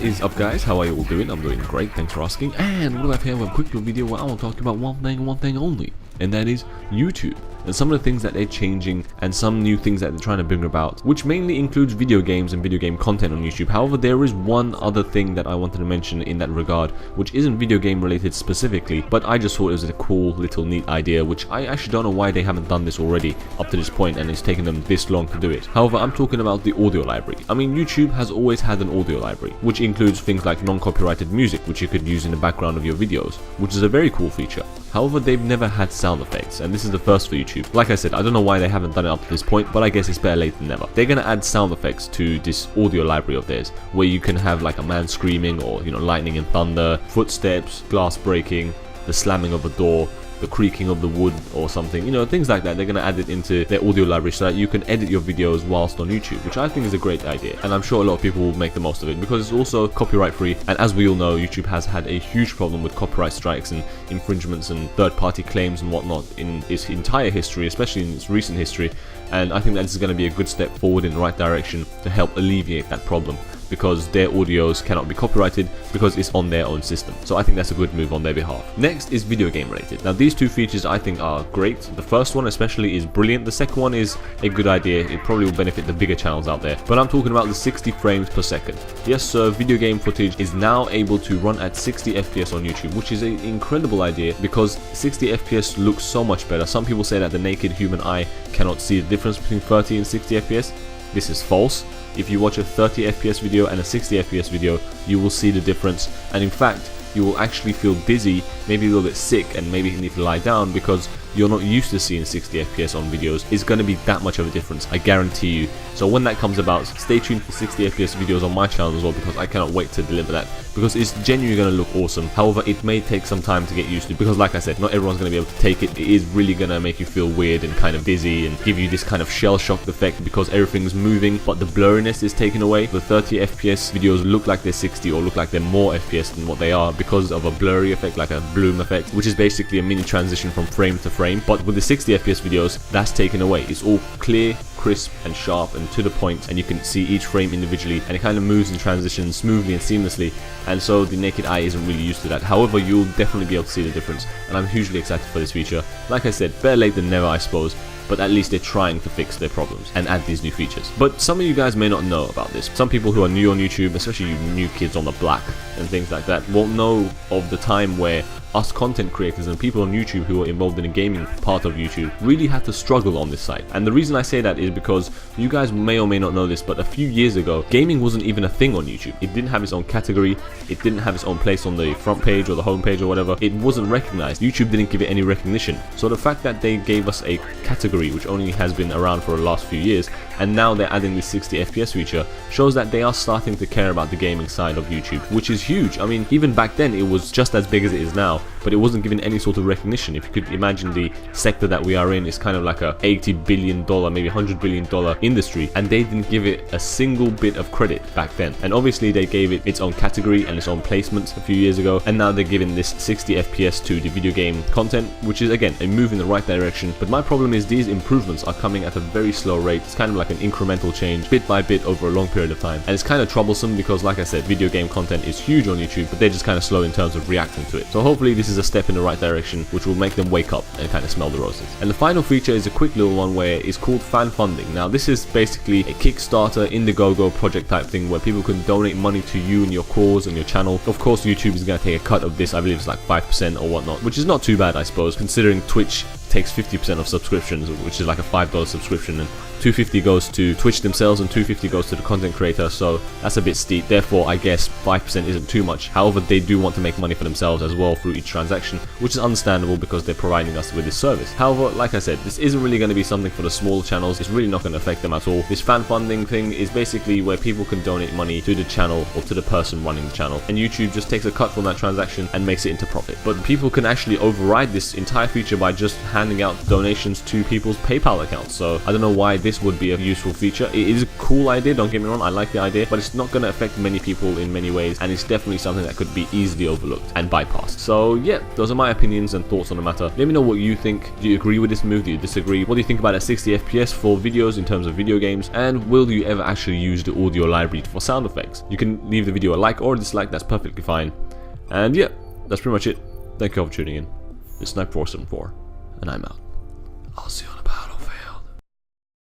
is up, guys? How are you all doing? I'm doing great, thanks for asking. And what do I have here with a quick little video where I want to talk about one thing only, and that is YouTube and some of the things that they're changing and some new things that they're trying to bring about, which mainly includes video games and video game content on YouTube. However, there is one other thing that I wanted to mention in that regard, which isn't video game related specifically, but I just thought it was a cool little neat idea, which I actually don't know why they haven't done this already up to this point and it's taken them this long to do it. However, I'm talking about the audio library. I mean, YouTube has always had an audio library, which includes things like non-copyrighted music, which you could use in the background of your videos, which is a very cool feature. However, they've never had sound effects, and this is the first for YouTube. Like I said, I don't know why they haven't done it up to this point, but I guess it's better late than never. They're gonna add sound effects to this audio library of theirs, where you can have like a man screaming, or lightning and thunder, footsteps, glass breaking, the slamming of a door, the creaking of the wood or something, things like that. They're going to add it into their audio library so that you can edit your videos whilst on YouTube, which I think is a great idea, and I'm sure a lot of people will make the most of it because it's also copyright free. And as we all know, YouTube has had a huge problem with copyright strikes and infringements and third-party claims and whatnot in its entire history, especially in its recent history, and I think that this is going to be a good step forward in the right direction to help alleviate that problem, because their audios cannot be copyrighted because it's on their own system. So I think that's a good move on their behalf. Next is video game related. Now these two features I think are great. The first one especially is brilliant. The second one is a good idea. It probably will benefit the bigger channels out there. But I'm talking about the 60 frames per second. Yes sir, video game footage is now able to run at 60 FPS on YouTube, which is an incredible idea because 60 FPS looks so much better. Some people say that the naked human eye cannot see the difference between 30 and 60 FPS. This is false. If you watch a 30 FPS video and a 60 FPS video, you will see the difference, and in fact you will actually feel dizzy, maybe a little bit sick, and maybe need to lie down because you're not used to seeing 60 FPS on videos. It's going to be that much of a difference, I guarantee you. So when that comes about, stay tuned for 60 FPS videos on my channel as well, because I cannot wait to deliver that, because it's genuinely going to look awesome. However, it may take some time to get used to, because like I said, not everyone's going to be able to take it. It is really going to make you feel weird and kind of dizzy and give you this kind of shell shocked effect because everything's moving but the blurriness is taken away. The 30 FPS videos look like they're 60 or look like they're more FPS than what they are because of a blurry effect, like a bloom effect, which is basically a mini transition from frame to frame. But with the 60 FPS videos, that's taken away. It's all clear, crisp and sharp and to the point, and you can see each frame individually, and it kind of moves and transitions smoothly and seamlessly, and so the naked eye isn't really used to that. However, you'll definitely be able to see the difference, and I'm hugely excited for this feature. Like I said, better late than never, I suppose, but at least they're trying to fix their problems and add these new features. But some of you guys may not know about this. Some people who are new on YouTube, especially you new kids on the block and things like that, won't know of the time where us content creators and people on YouTube who are involved in the gaming part of YouTube really had to struggle on this site. And the reason I say that is because you guys may or may not know this, but a few years ago, gaming wasn't even a thing on YouTube. It didn't have its own category, it didn't have its own place on the front page or the home page or whatever. It wasn't recognized. YouTube didn't give it any recognition. So the fact that they gave us a category which only has been around for the last few years, and now they're adding this 60 FPS feature, shows that they are starting to care about the gaming side of YouTube, which is huge. I mean, even back then it was just as big as it is now, but it wasn't given any sort of recognition. If you could imagine, the sector that we are in is kind of like a $80 billion, maybe $100 billion industry, and they didn't give it a single bit of credit back then. And obviously they gave it its own category and its own placement a few years ago, and now they're giving this 60 FPS to the video game content, which is again a move in the right direction. But my problem is these improvements are coming at a very slow rate. It's kind of like an incremental change, bit by bit over a long period of time, and it's kind of troublesome because, like I said, video game content is huge on YouTube, but they're just kind of slow in terms of reacting to it. So hopefully this is a step in the right direction, which will make them wake up and kind of smell the roses. And the final feature is a quick little one where it's called fan funding. Now this is basically a Kickstarter, Indiegogo project type thing where people can donate money to you and your cause and your channel. Of course, YouTube is going to take a cut of this. I believe it's like 5% or whatnot, which is not too bad, I suppose, considering Twitch takes 50% of subscriptions, which is like a $5 subscription, and $2.50 goes to Twitch themselves and $2.50 goes to the content creator, so that's a bit steep. Therefore, I guess 5% isn't too much. However, they do want to make money for themselves as well through each transaction, which is understandable because they're providing us with this service. However, like I said, this isn't really going to be something for the small channels. It's really not going to affect them at all. This fan funding thing is basically where people can donate money to the channel or to the person running the channel, and YouTube just takes a cut from that transaction and makes it into profit. But people can actually override this entire feature by just handing out donations to people's PayPal accounts. So I don't know why this would be a useful feature. It is a cool idea, don't get me wrong, I like the idea, but it's not going to affect many people in many ways, and it's definitely something that could be easily overlooked and bypassed. So yeah, those are my opinions and thoughts on the matter. Let me know what you think. Do you agree with this move? Do you disagree? What do you think about at 60 FPS for videos in terms of video games? And will you ever actually use the audio library for sound effects? You can leave the video a like or a dislike, that's perfectly fine. And yeah, that's pretty much it. Thank you all for tuning in. It's Sniper474, and I'm out. I'll see you later.